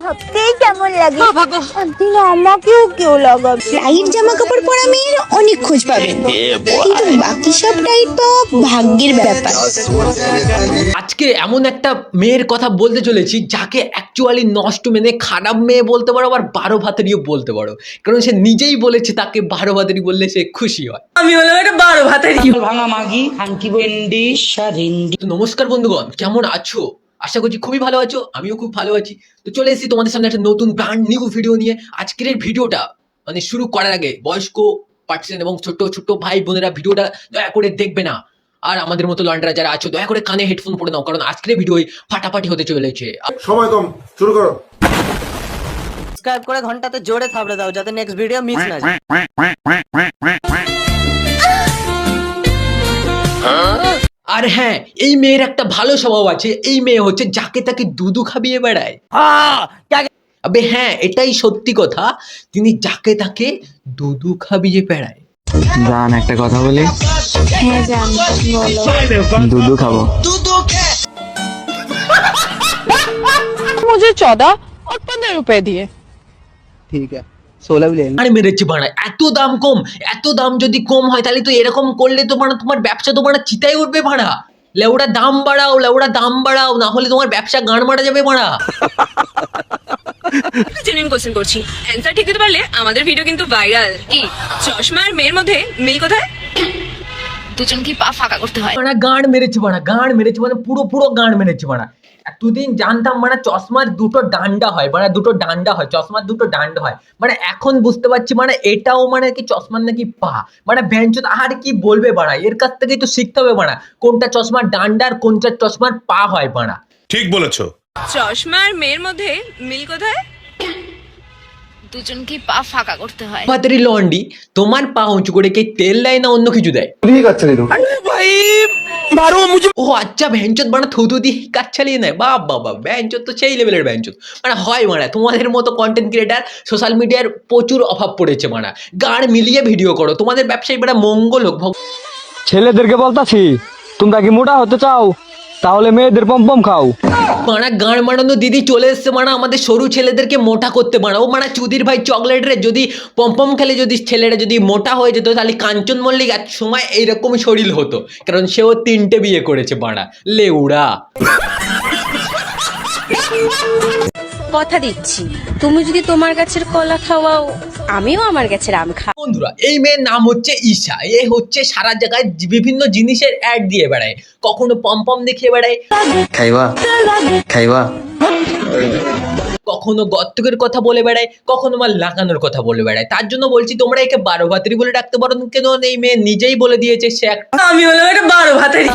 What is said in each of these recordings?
ভাবতেই কেমন লাগে। একদিন আমাকেও কেউ লাগাবে। টাইট জামা কাপড় পরা মেয়ের অনেক খোঁজ পাবেন, কিন্তু বাকি সব টাইট পাওয়া ভাগ্যের ব্যাপার। আজকে এমন একটা মেয়ের কথা বলতে চলেছি যাকে অ্যাকচুয়ালি নষ্ট মেনে খারাপ মেয়ে বলতে পারো, আবার 12 ভাতেরইও বলতে পারো, কারণ সে নিজেই বলেছে তাকে 12 ভাতেরই বললে সে খুশি হয়। আমি হলাম একটা 12 ভাতের ভাঙা মাগি খানকি বন্ডি সারিন্ডি। তো নমস্কার বন্ধুগণ, কেমন আছো? আশা করছি খুবই ভালো আছো, আমিও খুব ভালো আছি। তো চলে এসেছি তোমাদের সামনে একটা নতুন ব্র্যান্ড নিউ ভিডিও নিয়ে। আজকের এই ভিডিওটা মানে শুরু করার আগে বয়স্ক পার্সন এবং ছোট ছোট ভাই বোনেরা ভিডিওটা দয়া করে দেখবে না, আর আমাদের মতো লন্ডারা যারা আছো দয়া করে কানে হেডফোন পরে নাও, কারণ আজকের ভিডিও ফাটাফাটি হতে চলেছে। সময় কম, শুরু করো। সাবস্ক্রাইব করে ঘন্টাতে জোরে থাবড়ে দাও যাতে নেক্সট ভিডিও মিস না যায়। আর হ্যাঁ, এই মেয়ের একটা ভালো স্বভাব আছে। এই মেয়ে হচ্ছে যাকে তাকে দুধু খাবিয়ে বেড়ায়। আবে হ্যাঁ, এটাই সত্যি কথা, তিনি যাকে তাকে দুধু খাবিয়ে বেড়ায়। জান একটা কথা বলি? হ্যাঁ জান, বলো। দুধু খাবো। मुझे 14 और 15 रुपए दिए। ঠিক আছে, 16 भी ले আরে মেরেছে বাড়া, এত দাম কম। এত দাম যদি কম হয় তাহলে তো এরকম করলে তো মানে তোমার ব্যবসা তো মানে চিতাই উঠবে ভাড়া। লেউড়া দাম বাড়াও, লেউড়া দাম বাড়াও, না হলে তোমার ব্যবসা গান মারা যাবে ভাড়া। জেনুইন কোশ্চেন করছি, অ্যানসার ঠিক দিতে পারলে আমাদের ভিডিও কিন্তু ভাইরাল। কি চশমা আর মেয়ের মধ্যে মিল কোথায়? দুজন কি পা ফাঁকা করতে হয়? মানে গান মেরেছে বাড়া, গান মেরেছে মানে পুরো পুরো গান মেরেছে বাড়া। এতদিন জানতাম মানে চশমার দুটো ডান্ডা হয়, মানে দুটো ডান্ডা হয়, চশমার দুটো ডান্ডা হয়, মানে এখন বুঝতে পারছি মানে এটাও মানে কি চশমার নাকি পা। মানে ব্যঞ্জন আর কি বলবে বাড়া, এর কাছ থেকেই তো শিখতে হবে বাড়া কোনটা চশমার ডান্ডা আর কোনটা চশমার পা হয় বাড়া। ঠিক বলেছো। চশমা আর মেয়ের মধ্যে মিল কোথায়? দুজন কি পা ফাঁকা করতে হয়? ভাতেরি লন্ডি, তোমার পা উঁচু করে কি তেল দেয় না অন্য কিছু দেয়? ও আচ্ছা, ভ্যানচোদ বানা থুতু দিয়ে কাজ চালিয়ে নেয়। বাবা ভ্যানচোদ তো সেই লেভেলের ভ্যানচোদ মানে হয় মানে। তোমাদের মতো কন্টেন্ট ক্রিয়েটার সোশ্যাল মিডিয়ার প্রচুর অভাব পড়েছে মানে। গাড় মিলিয়ে ভিডিও করো, তোমাদের ব্যবসায়ী বেড়া মঙ্গল হোক। ছেলেদেরকে বলতাছি, তোমরা কি মোটা হতে চাও? তাহলে মেয়েদের পমপম খাও। মানা গাঁড় মারানো দিদি চলে এসছে মানা আমাদের সরু ছেলেদেরকে মোটা করতে মানা। ও মানা চুদির ভাই চকলেট রে, যদি পমপম খেলে যদি ছেলেরা যদি মোটা হয়ে যেত তাহলে কাঞ্চন মল্লিক এক সময় এইরকম শরীর হতো, কারণ সেও 3টে বিয়ে করেছে মানা লেউড়া। কথা দিচ্ছি, তুমি যদি তোমার গাছের কলা খাওয়াও, আমিও আমার গাছের আম খাও। বন্ধুরা, এই মেয়ের নাম হচ্ছে ঈশা। এ হচ্ছে সারা জায়গায় বিভিন্ন জিনিসের অ্যাড দিয়ে বেড়ায়, কখনো পমপম দেখিয়ে বেড়ায়, খাইবা খাইবা, কখনো গত্তকের কথা বলে বেড়ায়, কখনো মাল লাগানোর কথা বলে বেড়ায়। তার জন্য বলছি তোমরা একে 12 ভাতেরি বলে ডাকতে পারো, কেন এই মেয়ে নিজেই বলে দিয়েছে সে একটা। আমি হলাম একটা 12 ভাতের।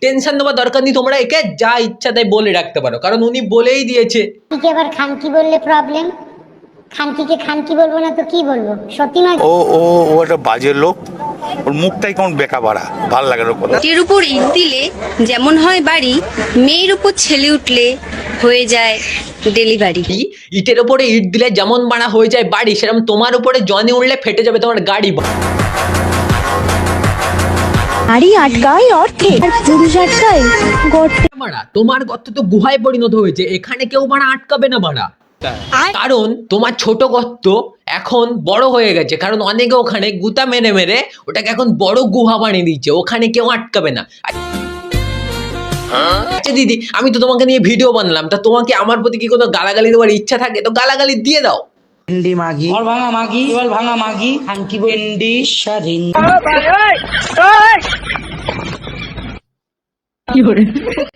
টেনশন নেওয়ার দরকার নেই, তোমরা একে যা ইচ্ছা তাই বলে রাখতে পারো, কারণ উনি বলেই দিয়েছে। খানকিকে আবার খানকি বললে প্রবলেম। খানকিকে খানকি বলবো না তো কি বলবো? সত্যি নয়। ও ও ও একটা বাজে লোক, ওর মুখটাই কেমন বেকা বাড়া, ভাল লাগে না কথা। এর উপর ইট দিলে যেমন হয় বাড়ি, মেয়ের উপর ছেলে উঠলে হয়ে যায় ডেলিভারি। ইটের উপরে ইট দিলে যেমন বাড়া হয়ে যায় বাড়ি, সেরকম তোমার উপরে জনি উঠলে ফেটে যাবে তোমার গাড়ি। নারী আটকায় অর্থে আর পুরুষ আটকায় গর্তে। বাড়া তোমার গর্ত তো গুহায় পরিণত হয়েছে, এখানে কেউ বাড়া আটকাবে না বাড়া, কারণ তোমার ছোট গর্ত এখন বড় হয়ে গেছে, কারণ অনেকে ওখানে গুতা মেরে মেরে ওটাকে এখন বড় গুহা বানিয়ে দিচ্ছে, ওখানে কেউ আটকাবে না। আচ্ছা দিদি, আমি তো তোমাকে নিয়ে ভিডিও বানালাম, তা তোমাকে আমার প্রতি কি কোনো গালাগালি দেওয়ার ইচ্ছা থাকে? তো গালাগালি দিয়ে দাও। বন্ডি মাগি আর ভাঙা মাগি বল ভাঙা মাগি খানকি বন্ডি সারিন্ডি।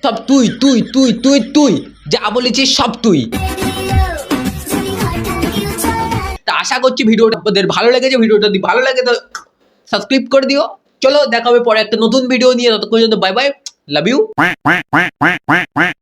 সব তুই তুই তুই তুই তুই যা বলেছিস সব তুই। তা আশা করছি ভিডিওটা আপনাদের ভালো লেগেছে। ভিডিওটা যদি ভালো লাগে তো সাবস্ক্রাইব করে দিও। চলো দেখা হবে পরে একটা নতুন ভিডিও নিয়ে, ততক্ষণ পর্যন্ত বাই বাই, লাভ ইউ।